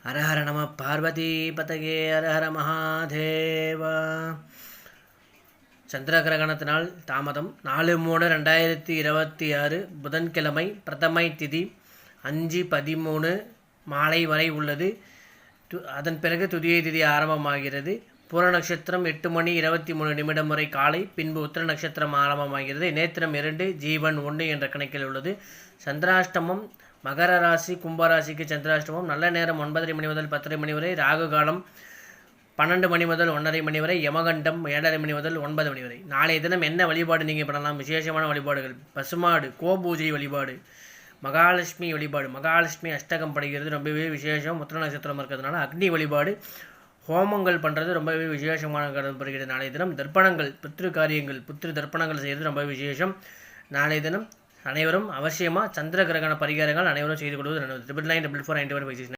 ஹர ஹர நம பார்வதி பதகே ஹர ஹர மகாதேவ. சந்திர கிரகணத்தினால் தாமதம் 4/3/2026 புதன்கிழமை பிரதமை திதி 5:13 மாலை வரை உள்ளது. அதன் பிறகு துதியை திதி ஆரம்பமாகிறது. பூர நட்சத்திரம் 8:23 வரை காலை, பின்பு உத்திர நட்சத்திரம் ஆரம்பமாகிறது. நேத்திரம் 2 ஜீவன் 1 என்ற கணக்கில் உள்ளது. சந்திராஷ்டமம் மகர ராசி கும்பராசிக்கு சந்திராஷ்டமம். நல்ல நேரம் 9:30 மணி முதல் 10:30 மணி வரை. ராகு காலம் 12 மணி முதல் 1:30 மணி வரை. யமகண்டம் 7:30 மணி முதல் 9 மணி வரை. நாளைய தினம் என்ன வழிபாடு நீங்கள் பண்ணலாம்? விசேஷமான வழிபாடுகள்: பசுமாடு கோபூஜை வழிபாடு, மகாலட்சுமி வழிபாடு. மகாலட்சுமி அஷ்டகம் படுகிறது, ரொம்பவே விசேஷம். உத்திர நட்சத்திரம் இருக்கிறதுனால அக்னி வழிபாடு, ஹோமங்கள் பண்ணுறது ரொம்பவே விசேஷமான கருதப்படுகிறது. நாளைய தினம் தர்ப்பணங்கள், புத்திரு காரியங்கள், புத்திரு தர்ப்பணங்கள் செய்கிறது ரொம்ப விசேஷம். நாளைய தினம் அனைவரும் அவசியமாக சந்திர கிரகண பரிகாரங்கள் அனைவரும் செய்து கொள்வது நல்லது. 99449156